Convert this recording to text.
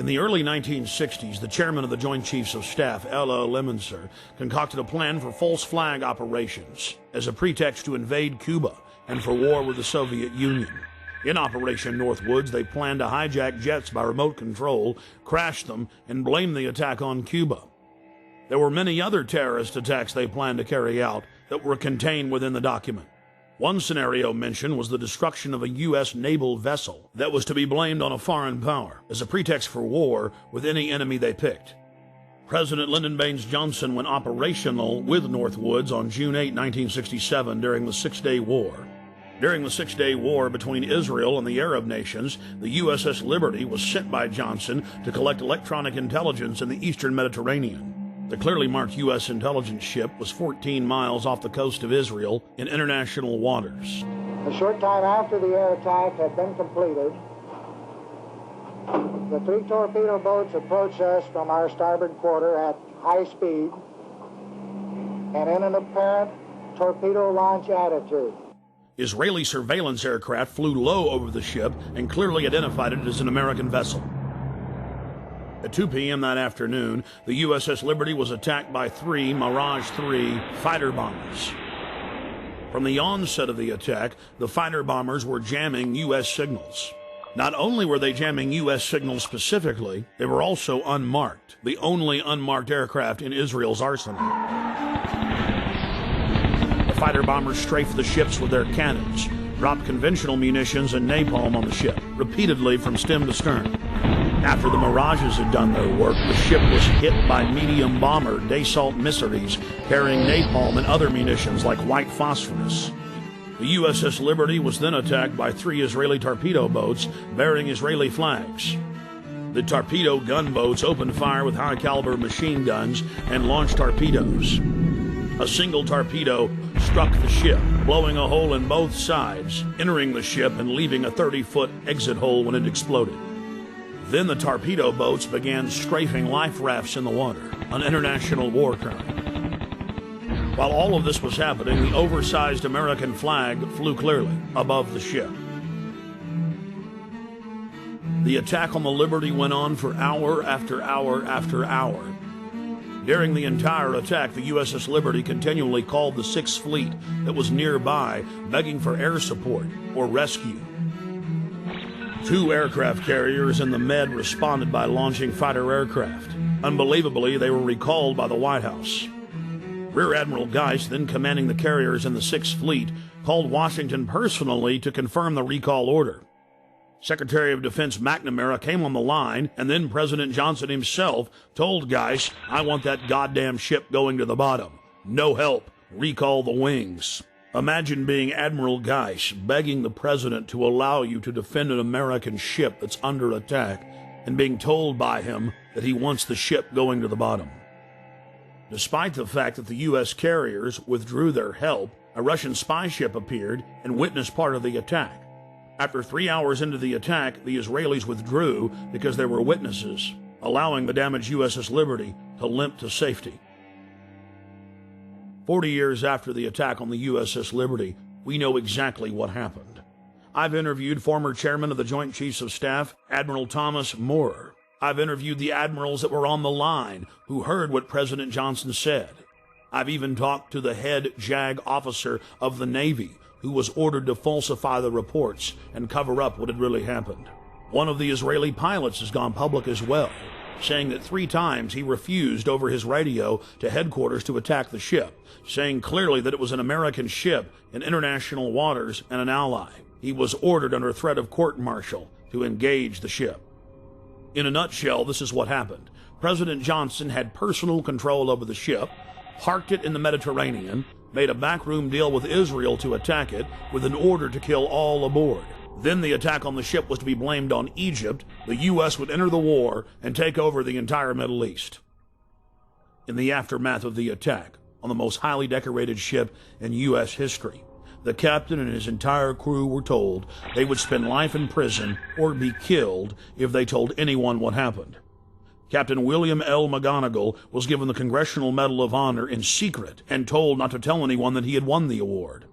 In the early 1960s, the chairman of the Joint Chiefs of Staff, Ella Lemonser, concocted a plan for false flag operations as a pretext to invade Cuba and for war with the Soviet Union. In Operation Northwoods, they planned to hijack jets by remote control, crash them, and blame the attack on Cuba. There were many other terrorist attacks they planned to carry out that were contained within the document. One scenario mentioned was the destruction of a U.S. naval vessel that was to be blamed on a foreign power as a pretext for war with any enemy they picked. President Lyndon Baines Johnson went operational with Northwoods on June 8, 1967 during the Six-Day War. During the Six-Day War between Israel and the Arab nations, the USS Liberty was sent by Johnson to collect electronic intelligence in the eastern Mediterranean. The clearly marked U.S. intelligence ship was 14 miles off the coast of Israel in international waters. A short time after the air attack had been completed, the 3 torpedo boats approached us from our starboard quarter at high speed and in an apparent torpedo launch attitude. Israeli surveillance aircraft flew low over the ship and clearly identified it as an American vessel. At 2 p.m. that afternoon, the USS Liberty was attacked by 3 Mirage 3 fighter bombers. From the onset of the attack, the fighter bombers were jamming U.S. signals. Not only were they jamming U.S. signals specifically, they were also unmarked, the only unmarked aircraft in Israel's arsenal. The fighter bombers strafed the ships with their cannons, dropped conventional munitions and napalm on the ship, repeatedly from stem to stern. After the Mirages had done their work, the ship was hit by medium bomber Dassault missiles carrying napalm and other munitions like white phosphorus. The USS Liberty was then attacked by 3 Israeli torpedo boats bearing Israeli flags. The torpedo gunboats opened fire with high-caliber machine guns and launched torpedoes. A single torpedo struck the ship, blowing a hole in both sides, entering the ship and leaving a 30-foot exit hole when it exploded. Then the torpedo boats began strafing life rafts in the water, an international war crime. While all of this was happening, the oversized American flag flew clearly above the ship. The attack on the Liberty went on for hour after hour after hour. During the entire attack, the USS Liberty continually called the Sixth Fleet that was nearby, begging for air support or rescue. 2 aircraft carriers in the Med responded by launching fighter aircraft. Unbelievably, they were recalled by the White House. Rear Admiral Geist, then commanding the carriers in the Sixth Fleet, called Washington personally to confirm the recall order. Secretary of Defense McNamara came on the line, and then President Johnson himself told Geist, "I want that goddamn ship going to the bottom. No help. Recall the wings." Imagine being Admiral Geist begging the president to allow you to defend an American ship that's under attack and being told by him that he wants the ship going to the bottom. Despite the fact that the U.S. carriers withdrew their help, a Russian spy ship appeared and witnessed part of the attack. After 3 hours into the attack, the Israelis withdrew because there were witnesses, allowing the damaged USS Liberty to limp to safety. 40 years after the attack on the USS Liberty, we know exactly what happened. I've interviewed former chairman of the Joint Chiefs of Staff, Admiral Thomas Moorer. I've interviewed the admirals that were on the line who heard what President Johnson said. I've even talked to the head JAG officer of the Navy who was ordered to falsify the reports and cover up what had really happened. One of the Israeli pilots has gone public as well, saying that 3 times he refused over his radio to headquarters to attack the ship, saying clearly that it was an American ship in international waters and an ally. He was ordered under threat of court-martial to engage the ship. In a nutshell, this is what happened. President Johnson had personal control over the ship, parked it in the Mediterranean, made a backroom deal with Israel to attack it with an order to kill all aboard. Then the attack on the ship was to be blamed on Egypt. The U.S. would enter the war and take over the entire Middle East. In the aftermath of the attack on the most highly decorated ship in U.S. history, the captain and his entire crew were told they would spend life in prison or be killed if they told anyone what happened. Captain William L. McGonigal was given the Congressional Medal of Honor in secret and told not to tell anyone that he had won the award.